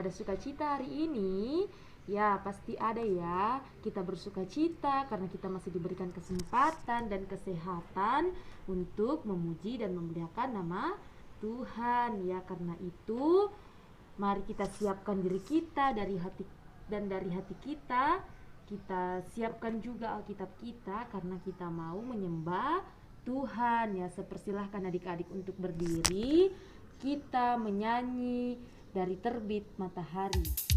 ada sukacita hari ini? Ya, pasti ada ya. Kita bersukacita karena kita masih diberikan kesempatan dan kesehatan untuk memuji dan memuliakan nama Tuhan. Ya, karena itu mari kita siapkan diri kita dari hati, dan dari hati kita siapkan juga Alkitab kita karena kita mau menyembah Tuhan. Ya, sepersilahkan adik-adik untuk berdiri. Kita menyanyi dari terbit matahari.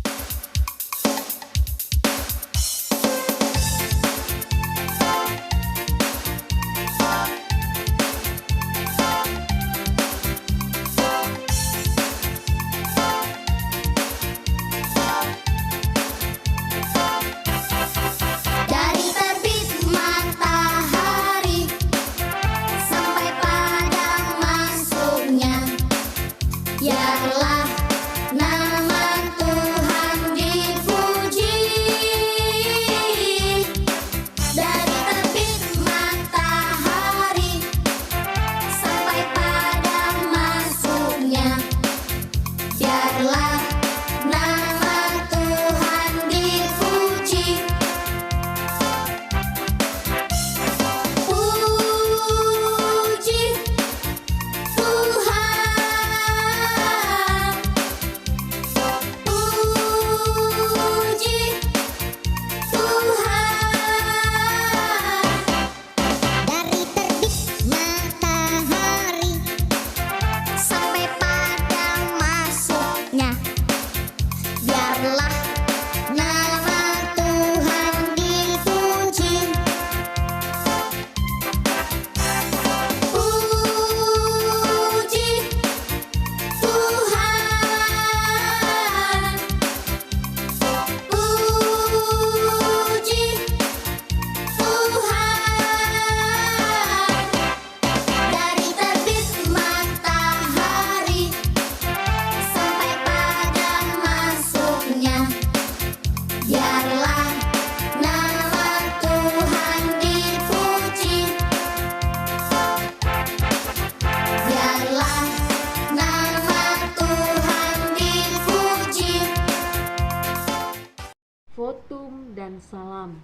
Votum dan salam.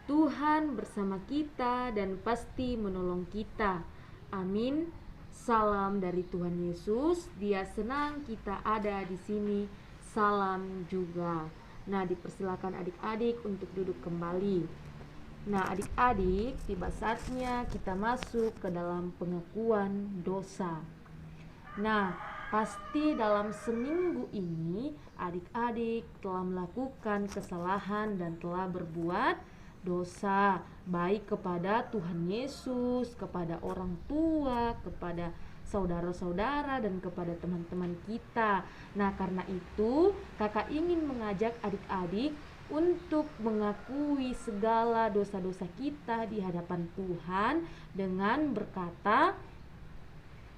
Tuhan bersama kita dan pasti menolong kita. Amin. Salam dari Tuhan Yesus. Dia senang kita ada di sini. Salam juga. Nah, dipersilakan adik-adik untuk duduk kembali. Nah, adik-adik, tiba saatnya kita masuk ke dalam pengakuan dosa. Nah, pasti dalam seminggu ini adik-adik telah melakukan kesalahan dan telah berbuat dosa, baik kepada Tuhan Yesus, kepada orang tua, kepada saudara-saudara, dan kepada teman-teman kita. Nah, karena itu kakak ingin mengajak adik-adik untuk mengakui segala dosa-dosa kita di hadapan Tuhan dengan berkata,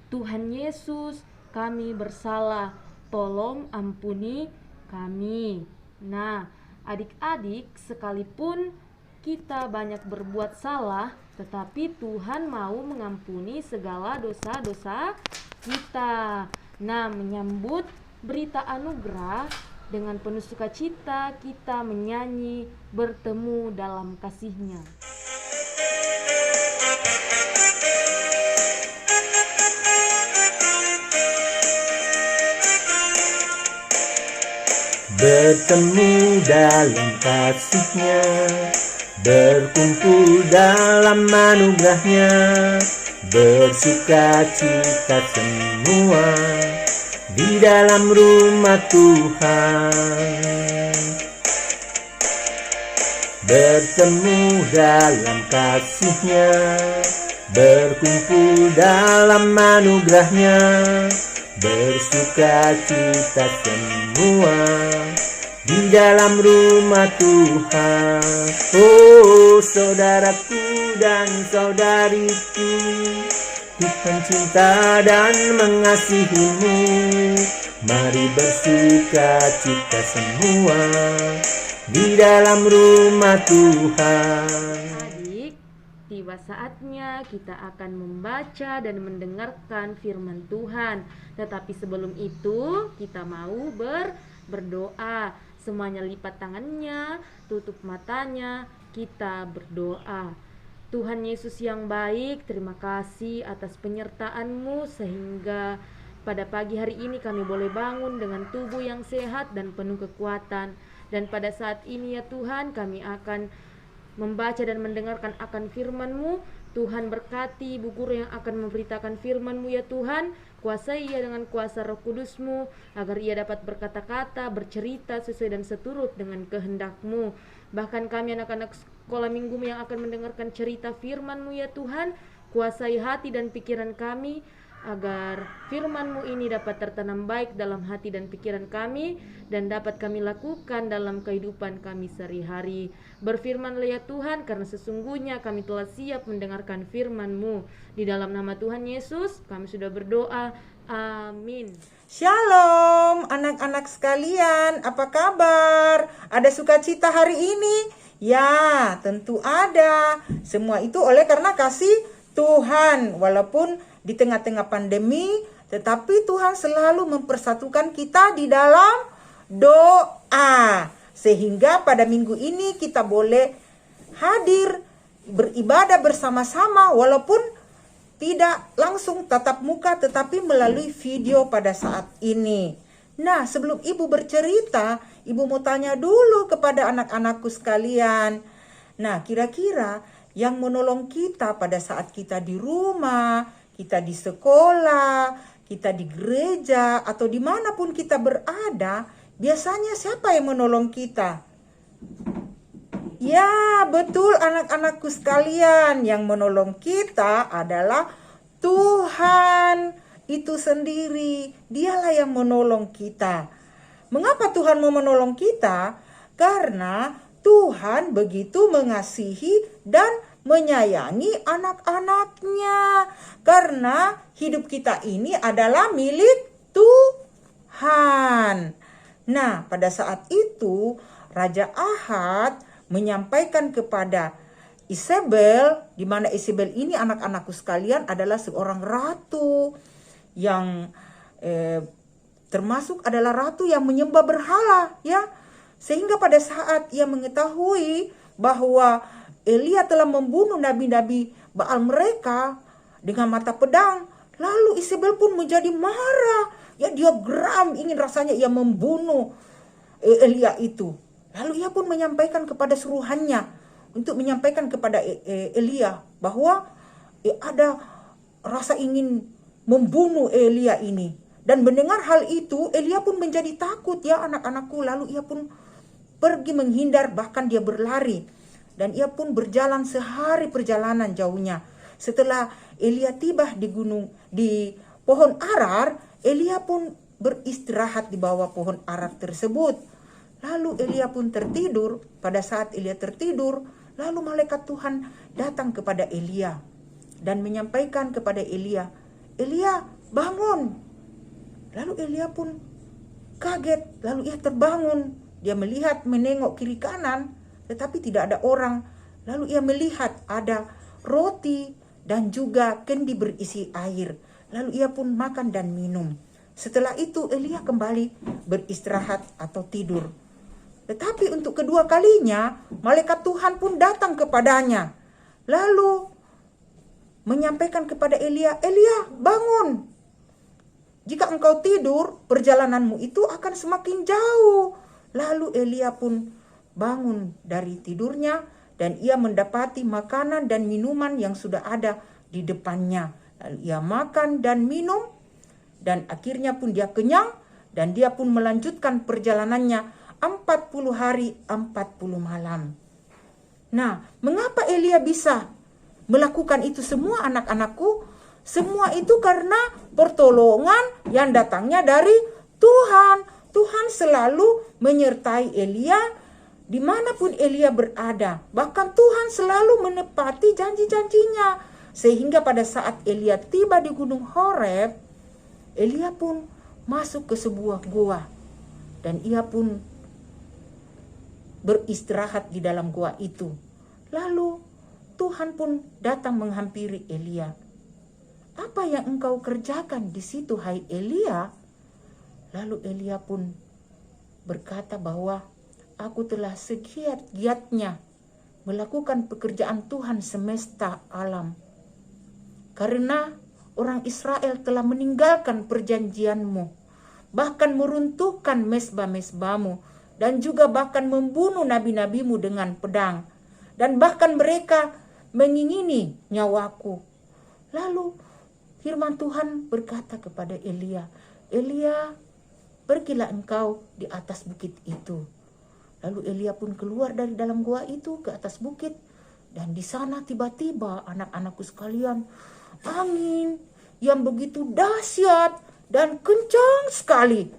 Tuhan Yesus, kami bersalah, tolong ampuni kami. Nah, adik-adik, sekalipun kita banyak berbuat salah, tetapi Tuhan mau mengampuni segala dosa-dosa kita. Nah, menyambut berita anugerah, dengan penuh sukacita kita menyanyi bertemu dalam kasih-Nya. Bertemu dalam kasih-Nya, berkumpul dalam anugerah-Nya, bersuka cita semua di dalam rumah Tuhan. Bertemu dalam kasih-Nya, berkumpul dalam anugerah-Nya, bersuka cita semua di dalam rumah Tuhan. Oh, saudaraku dan saudariku, Tuhan cinta dan mengasihimu. Mari bersuka cita semua di dalam rumah Tuhan. Adik, tiba saatnya kita akan membaca dan mendengarkan firman Tuhan. Tetapi sebelum itu kita mau berdoa. Semuanya lipat tangannya, tutup matanya, kita berdoa. Tuhan Yesus yang baik, terima kasih atas penyertaan-Mu sehingga pada pagi hari ini kami boleh bangun dengan tubuh yang sehat dan penuh kekuatan. Dan pada saat ini ya Tuhan, kami akan membaca dan mendengarkan akan firman-Mu. Tuhan berkati ibu guru yang akan memberitakan firman-Mu ya Tuhan. Kuasai ia dengan kuasa Roh Kudus-Mu, agar ia dapat berkata-kata, bercerita sesuai dan seturut dengan kehendak-Mu. Bahkan kami anak-anak sekolah minggu yang akan mendengarkan cerita firman-Mu ya Tuhan, kuasai hati dan pikiran kami, agar firman-Mu ini dapat tertanam baik dalam hati dan pikiran kami, dan dapat kami lakukan dalam kehidupan kami sehari-hari. Berfirman-Lah ya Tuhan, karena sesungguhnya kami telah siap mendengarkan firman-Mu. Di dalam nama Tuhan Yesus kami sudah berdoa, amin. Shalom anak-anak sekalian, apa kabar? Ada sukacita hari ini? Ya, tentu ada. Semua itu oleh karena kasih Tuhan. Walaupun di tengah-tengah pandemi, tetapi Tuhan selalu mempersatukan kita di dalam doa. Sehingga pada minggu ini kita boleh hadir beribadah bersama-sama walaupun tidak langsung tatap muka tetapi melalui video pada saat ini. Nah, sebelum ibu bercerita, ibu mau tanya dulu kepada anak-anakku sekalian. Nah, kira-kira yang menolong kita pada saat kita di rumah, kita di sekolah, kita di gereja, atau dimanapun kita berada, biasanya siapa yang menolong kita? Ya, betul anak-anakku sekalian, yang menolong kita adalah Tuhan itu sendiri. Dialah yang menolong kita. Mengapa Tuhan mau menolong kita? Karena Tuhan begitu mengasihi dan menyayangi anak-anaknya. Karena hidup kita ini adalah milik Tuhan. Nah, pada saat itu Raja Ahad menyampaikan kepada Isabel, di mana Isabel ini anak-anakku sekalian adalah seorang ratu yang termasuk adalah ratu yang menyembah berhala, ya. Sehingga pada saat ia mengetahui bahwa Elia telah membunuh nabi-nabi Baal mereka dengan mata pedang, lalu Isabel pun menjadi marah. Ya, dia geram, ingin rasanya ia membunuh Elia itu. Lalu ia pun menyampaikan kepada suruhannya untuk menyampaikan kepada Elia bahwa ada rasa ingin membunuh Elia ini. Dan mendengar hal itu, Elia pun menjadi takut, ya anak-anakku. Lalu ia pun pergi menghindar, bahkan dia berlari. Dan ia pun berjalan sehari perjalanan jauhnya. Setelah Elia tiba di pohon arar, Elia pun beristirahat di bawah pohon arar tersebut. Lalu Elia pun tertidur. Pada saat Elia tertidur, lalu malaikat Tuhan datang kepada Elia dan menyampaikan kepada Elia, "Elia, bangun." Lalu Elia pun kaget, lalu ia terbangun. Dia melihat, menengok kiri kanan, tetapi tidak ada orang. Lalu ia melihat ada roti dan juga kendi berisi air. Lalu ia pun makan dan minum. Setelah itu Elia kembali beristirahat atau tidur. Tetapi untuk kedua kalinya, malaikat Tuhan pun datang kepadanya. Lalu menyampaikan kepada Elia, "Elia, bangun. Jika engkau tidur, perjalananmu itu akan semakin jauh." Lalu Elia pun bangun dari tidurnya dan ia mendapati makanan dan minuman yang sudah ada di depannya. Lalu ia makan dan minum dan akhirnya pun dia kenyang dan dia pun melanjutkan perjalanannya 40 hari 40 malam. Nah, mengapa Elia bisa melakukan itu semua anak-anakku? Semua itu karena pertolongan yang datangnya dari Tuhan. Tuhan selalu menyertai Elia dimanapun Elia berada. Bahkan Tuhan selalu menepati janji-janjinya. Sehingga pada saat Elia tiba di Gunung Horeb, Elia pun masuk ke sebuah gua. Dan ia pun beristirahat di dalam gua itu. Lalu Tuhan pun datang menghampiri Elia. "Apa yang engkau kerjakan di situ, hai Elia?" Lalu Elia pun berkata bahwa, "Aku telah segiat-giatnya melakukan pekerjaan Tuhan semesta alam. Karena orang Israel telah meninggalkan perjanjianmu, bahkan meruntuhkan mesbah-mesbahmu, dan juga bahkan membunuh nabi-nabimu dengan pedang. Dan bahkan mereka mengingini nyawaku." Lalu firman Tuhan berkata kepada Elia, "Elia, pergilah engkau di atas bukit itu." Lalu Elia pun keluar dari dalam gua itu ke atas bukit. Dan di sana tiba-tiba, anak-anakku sekalian, angin yang begitu dahsyat dan kencang sekali.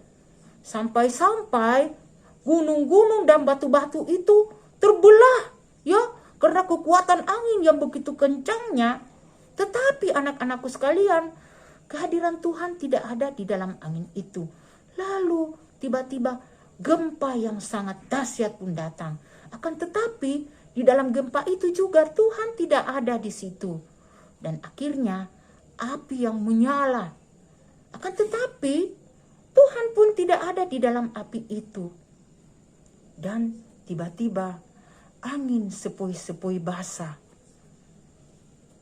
Sampai-sampai gunung-gunung dan batu-batu itu terbelah, ya, karena kekuatan angin yang begitu kencangnya. Tetapi anak-anakku sekalian, kehadiran Tuhan tidak ada di dalam angin itu. Lalu tiba-tiba gempa yang sangat dahsyat pun datang. Akan tetapi di dalam gempa itu juga Tuhan tidak ada di situ. Dan akhirnya api yang menyala. Akan tetapi Tuhan pun tidak ada di dalam api itu. Dan tiba-tiba angin sepoi-sepoi basah.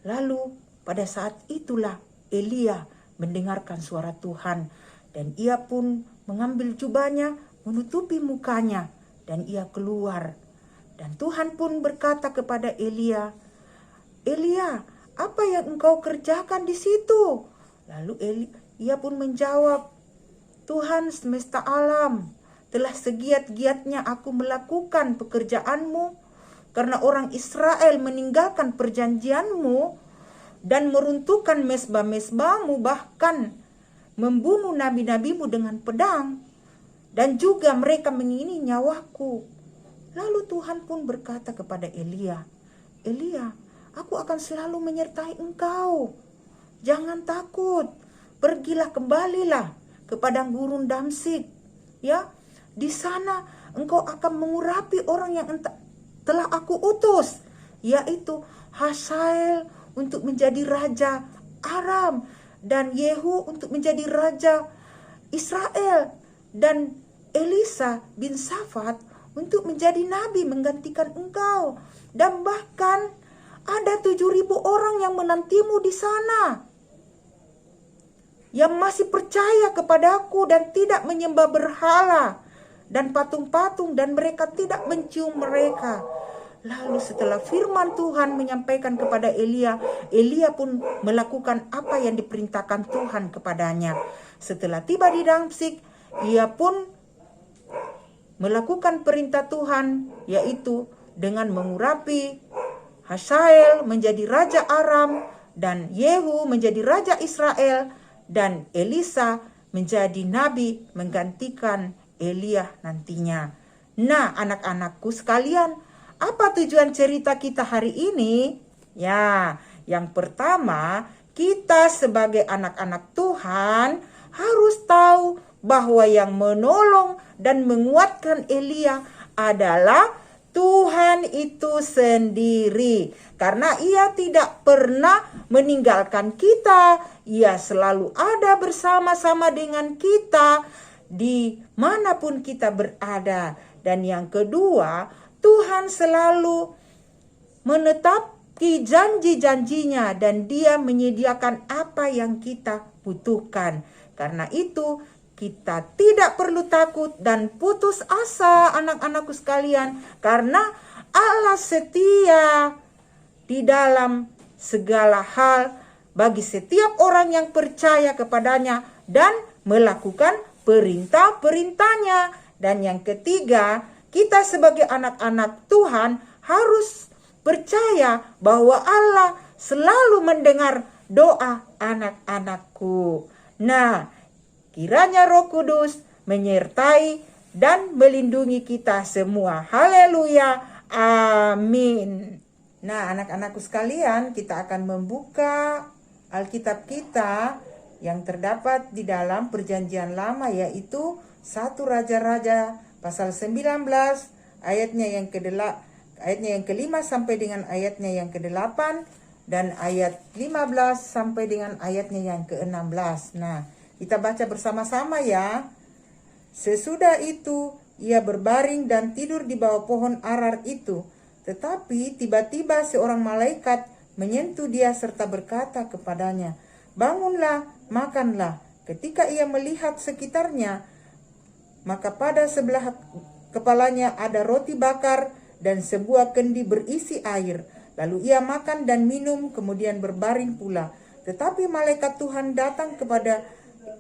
Lalu pada saat itulah Elia mendengarkan suara Tuhan. Dan ia pun mengambil jubahnya, menutupi mukanya. Dan ia keluar. Dan Tuhan pun berkata kepada Elia, "Elia, apa yang engkau kerjakan di situ?" Lalu ia pun menjawab, "Tuhan semesta alam, telah segiat-giatnya aku melakukan pekerjaanmu, karena orang Israel meninggalkan perjanjianmu dan meruntuhkan mesbah-mesbahmu, bahkan membunuh nabi-nabimu dengan pedang, dan juga mereka mengingini nyawaku." Lalu Tuhan pun berkata kepada Elia, "Elia, aku akan selalu menyertai engkau. Jangan takut, pergilah, kembalilah ke padang gurun Damsyik. Ya, di sana engkau akan mengurapi orang yang telah aku utus, yaitu Hazael untuk menjadi raja Aram, dan Yehu untuk menjadi raja Israel, dan Elisa bin Safat untuk menjadi nabi menggantikan engkau. Dan bahkan ada 7.000 orang yang menantimu di sana, yang masih percaya kepadaku dan tidak menyembah berhala dan patung-patung, dan mereka tidak mencium mereka." Lalu setelah firman Tuhan menyampaikan kepada Elia, Elia pun melakukan apa yang diperintahkan Tuhan kepadanya. Setelah tiba di Damsyik, ia pun melakukan perintah Tuhan, yaitu dengan mengurapi Hazael menjadi raja Aram, dan Yehu menjadi raja Israel, dan Elisa menjadi nabi menggantikan Elia nantinya. Nah, anak-anakku sekalian, apa tujuan cerita kita hari ini? Ya, yang pertama, kita sebagai anak-anak Tuhan harus tahu bahwa yang menolong dan menguatkan Elia adalah Tuhan itu sendiri. Karena ia tidak pernah meninggalkan kita. Ia selalu ada bersama-sama dengan kita dimanapun kita berada. Dan yang kedua, Tuhan selalu menetapi janji-janjinya, dan dia menyediakan apa yang kita butuhkan. Karena itu kita tidak perlu takut dan putus asa, anak-anakku sekalian, karena Allah setia di dalam segala hal bagi setiap orang yang percaya kepadanya dan melakukan perintah-perintahnya. Dan yang ketiga, kita sebagai anak-anak Tuhan harus percaya bahwa Allah selalu mendengar doa anak-anakku. Nah, kiranya Roh Kudus menyertai dan melindungi kita semua. Haleluya. Amin. Nah, anak-anakku sekalian, kita akan membuka Alkitab kita yang terdapat di dalam Perjanjian Lama, yaitu 1 Raja-Raja pasal 19 ayatnya yang ayatnya yang ke-5 sampai dengan ayatnya yang ke-8, dan ayat 15 sampai dengan ayatnya yang ke-16. Nah, kita baca bersama-sama ya. Sesudah itu, ia berbaring dan tidur di bawah pohon arar itu. Tetapi tiba-tiba seorang malaikat menyentuh dia serta berkata kepadanya, "Bangunlah, makanlah." Ketika ia melihat sekitarnya, maka pada sebelah kepalanya ada roti bakar dan sebuah kendi berisi air. Lalu ia makan dan minum, kemudian berbaring pula. Tetapi malaikat Tuhan datang kepada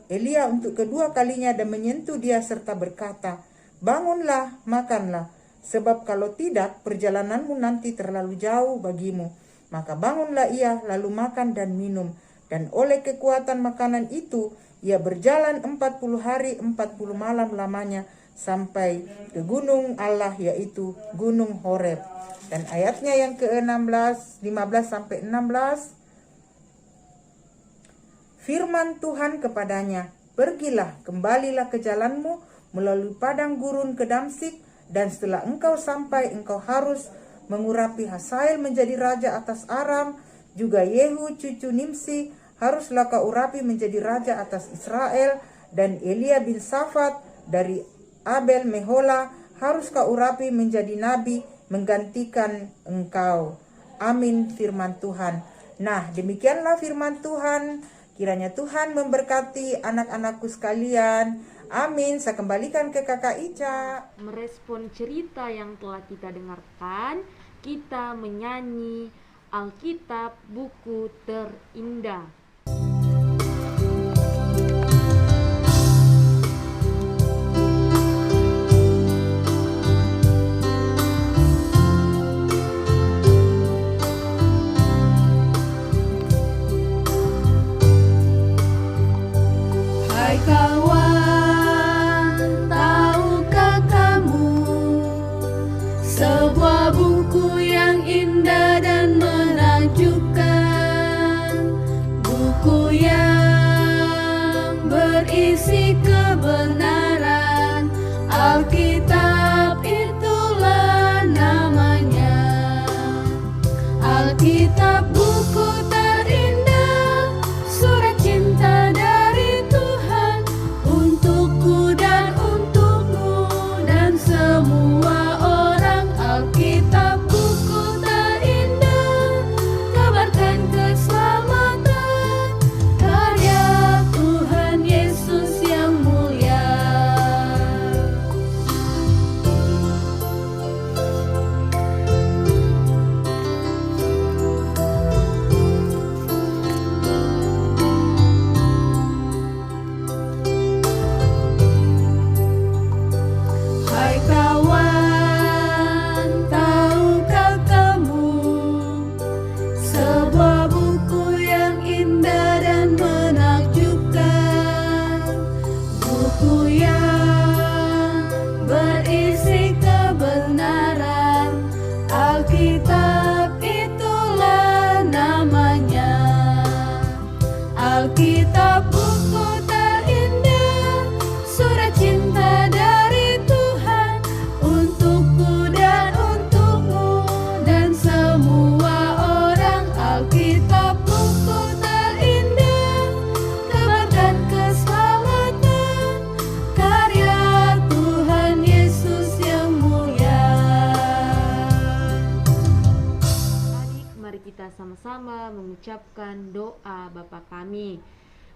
Elia untuk kedua kalinya dan menyentuh dia serta berkata, "Bangunlah, makanlah, sebab kalau tidak perjalananmu nanti terlalu jauh bagimu." Maka bangunlah ia, lalu makan dan minum. Dan oleh kekuatan makanan itu, ia berjalan 40 hari 40 malam lamanya sampai ke gunung Allah, yaitu Gunung Horeb. Dan ayatnya yang ke-16, 15 sampai 16. Firman Tuhan kepadanya, "Pergilah, kembalilah ke jalanmu melalui padang gurun ke Damsyik, dan setelah engkau sampai, engkau harus mengurapi Hazael menjadi raja atas Aram, juga Yehu cucu Nimsi haruslah kau urapi menjadi raja atas Israel, dan Elia bin Safat dari Abel Mehola harus kau urapi menjadi nabi menggantikan engkau." Amin, firman Tuhan. Nah, demikianlah firman Tuhan. Kiranya Tuhan memberkati anak-anakku sekalian. Amin. Saya kembalikan ke Kakak Ica. Merespon cerita yang telah kita dengarkan, kita menyanyi Alkitab buku terindah. Hai kawan, tahukah kamu sebuah buku yang indah dan menakjubkan, buku yang berisi kebenaran, Alkitab itulah namanya. Alkitab buku terindah, surat cinta dari Tuhan untukku dan untukmu dan semua orang. Alkitab buku terindah, kabarkan keselamatan, karya Tuhan Yesus yang mulia. Hai kawan, tahukah kamu sebuah buku yang indah dan menakjubkan, buku yang berisi kebenaran, Alkitab itulah namanya. Alkitab buku terindah, surat cinta dari Tuhan untukku dan untukmu dan semua orang. Alkitab buku terindah, kabarkan keselamatan, karya Tuhan Yesus yang mulia. Adik, mari kita sama-sama mengucapkan doa Bapa kami.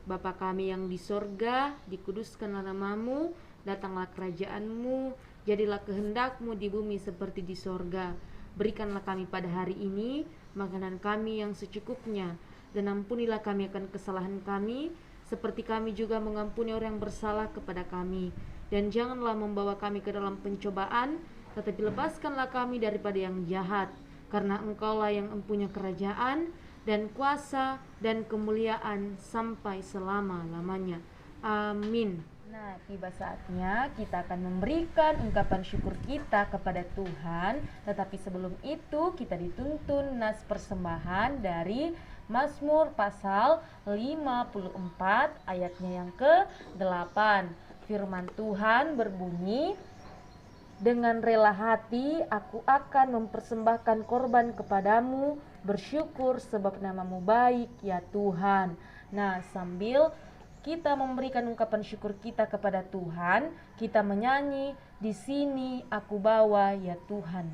Bapa kami yang di sorga, dikuduskanlah namamu, datanglah kerajaanmu, jadilah kehendakmu di bumi seperti di sorga. Berikanlah kami pada hari ini makanan kami yang secukupnya, dan ampunilah kami akan kesalahan kami, seperti kami juga mengampuni orang yang bersalah kepada kami. Dan janganlah membawa kami ke dalam pencobaan, tetapi lepaskanlah kami daripada yang jahat, karena Engkaulah yang mempunyai kerajaan dan kuasa dan kemuliaan sampai selama-lamanya. Amin. Nah, tiba saatnya kita akan memberikan ungkapan syukur kita kepada Tuhan. Tetapi sebelum itu kita dituntun nas persembahan dari Mazmur pasal 54 ayatnya yang ke-8. Firman Tuhan berbunyi, Dengan rela hati aku akan mempersembahkan korban kepadamu, bersyukur sebab nama-Mu baik ya Tuhan. Nah, sambil kita memberikan ungkapan syukur kita kepada Tuhan, kita menyanyi, di sini aku bawa ya Tuhan.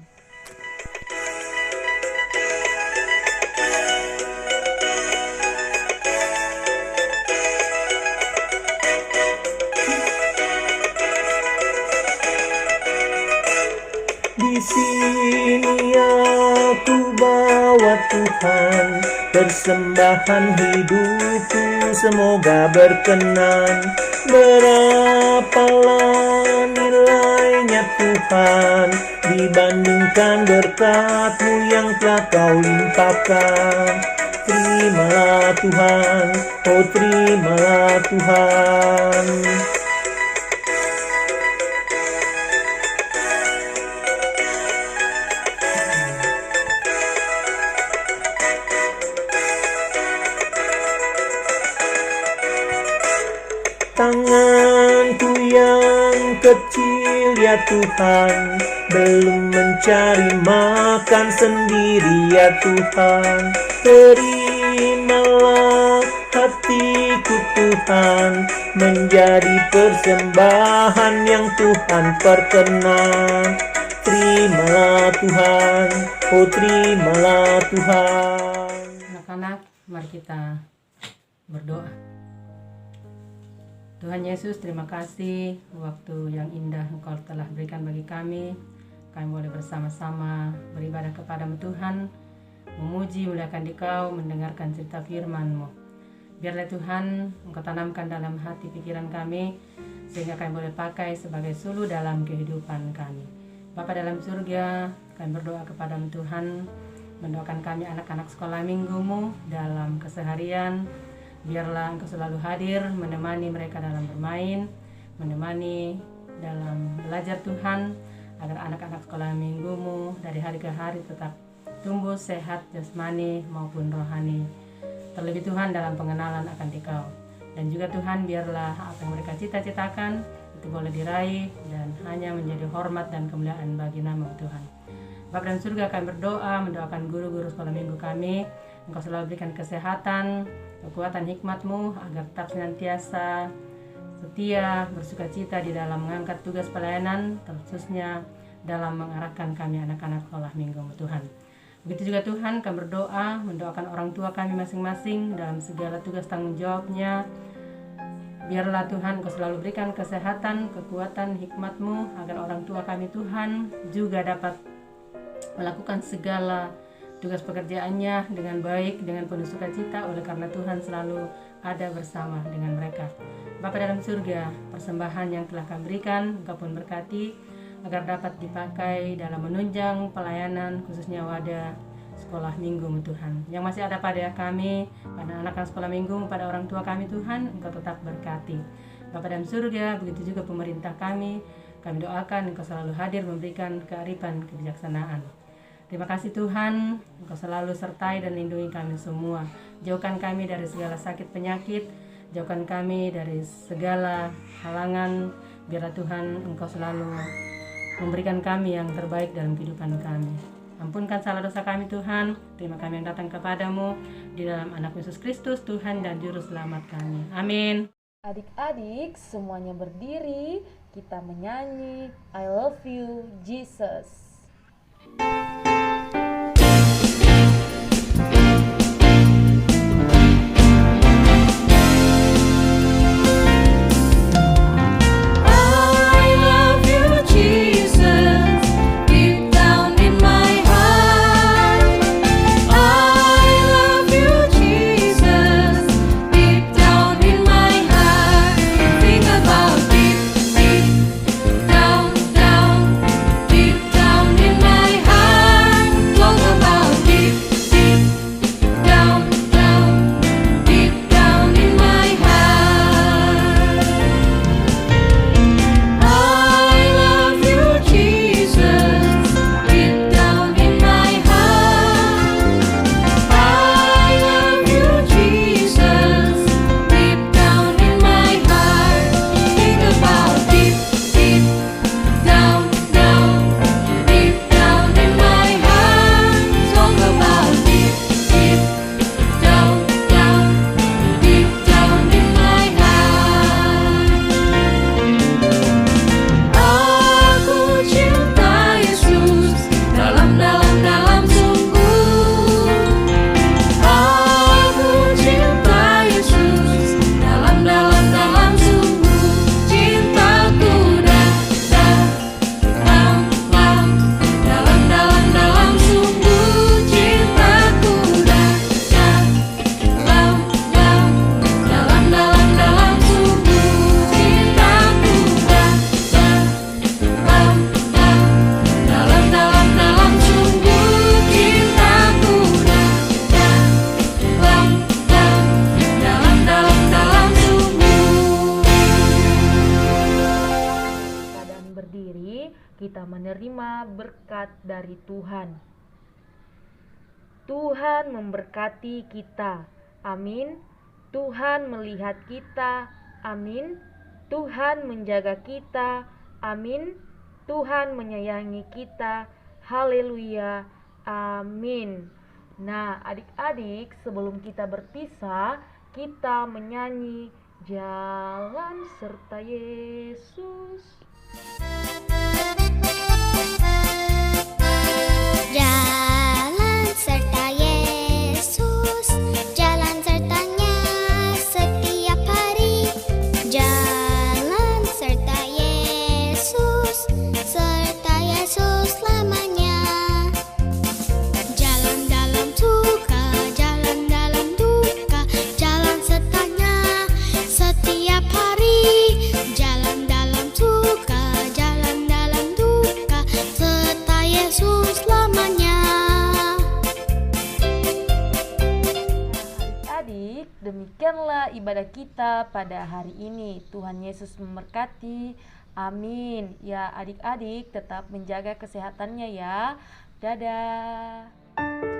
Di sini aku bawa Tuhan, persembahan hidupku semoga berkenan. Berapalah nilainya Tuhan dibandingkan berkat-Mu yang telah Kau limpahkan. Terimalah Tuhan, oh terimalah Tuhan. Tanganku yang kecil ya Tuhan, belum mencari makan sendiri ya Tuhan. Terimalah hatiku Tuhan, menjadi persembahan yang Tuhan perkenan. Terimalah Tuhan, oh terimalah Tuhan. Anak-anak, mari kita berdoa. Tuhan Yesus, terima kasih waktu yang indah Engkau telah berikan bagi kami. Kami boleh bersama-sama beribadah kepada-Mu Tuhan, memuji, muliakan Dikau, mendengarkan cerita firman-Mu. Biarlah Tuhan Engkau tanamkan dalam hati pikiran kami, sehingga kami boleh pakai sebagai suluh dalam kehidupan kami. Bapa dalam surga, kami berdoa kepada-Mu Tuhan, mendoakan kami anak-anak sekolah minggu-Mu dalam keseharian. Biarlah Engkau selalu hadir, menemani mereka dalam bermain, menemani dalam belajar Tuhan, agar anak-anak sekolah minggu-Mu dari hari ke hari tetap tumbuh sehat jasmani maupun rohani. Terlebih Tuhan dalam pengenalan akan Dikau. Dan juga Tuhan, biarlah apa yang mereka cita-citakan itu boleh diraih dan hanya menjadi hormat dan kemuliaan bagi nama Tuhan. Bapa dalam surga, kami berdoa, mendoakan guru-guru sekolah minggu kami. Engkau selalu berikan kesehatan, kekuatan hikmat-Mu agar tetap senantiasa setia, bersuka cita di dalam mengangkat tugas pelayanan, khususnya dalam mengarahkan kami anak-anak sekolah minggu-Mu Tuhan. Begitu juga Tuhan, kami berdoa, mendoakan orang tua kami masing-masing dalam segala tugas tanggung jawabnya. Biarlah Tuhan Engkau selalu berikan kesehatan, kekuatan hikmat-Mu agar orang tua kami Tuhan juga dapat melakukan segala tugas pekerjaannya dengan baik, dengan penuh sukacita, oleh karena Tuhan selalu ada bersama dengan mereka. Bapa dalam surga, persembahan yang telah kami berikan, Engkau pun berkati, agar dapat dipakai dalam menunjang pelayanan, khususnya wadah sekolah minggu Tuhan. Yang masih ada pada kami, pada anak-anak sekolah minggu, pada orang tua kami Tuhan, Engkau tetap berkati. Bapa dalam surga, begitu juga pemerintah kami doakan Engkau selalu hadir memberikan kearifan kebijaksanaan. Terima kasih Tuhan, Engkau selalu sertai dan lindungi kami semua. Jauhkan kami dari segala sakit penyakit, jauhkan kami dari segala halangan. Biarlah Tuhan Engkau selalu memberikan kami yang terbaik dalam kehidupan kami. Ampunkan salah dosa kami Tuhan, terima kami yang datang kepadamu, di dalam anak Yesus Kristus Tuhan dan Juru Selamat kami. Amin. Adik-adik semuanya berdiri, kita menyanyi I Love You Jesus. Down in my heart. kita menerima berkat dari Tuhan. Tuhan memberkati kita. Amin. Tuhan melihat kita. Amin. Tuhan menjaga kita. Amin. Tuhan menyayangi kita. Haleluya. Amin. Nah, adik-adik, sebelum kita berpisah, kita menyanyi Jalan Serta Yesus. Jalan serta Yesus, jalan sertanya setiap hari. Jalan serta Yesus, serta Yesus selamanya. Jalan dalam suka, jalan dalam duka, jalan sertanya setiap hari. Jalan dalam suka, jalan dalam duka, serta Yesus selamanya. Adik-adik, demikianlah ibadah kita pada hari ini. Tuhan Yesus memberkati. Amin. Ya, adik-adik tetap menjaga kesehatannya ya. Dadah.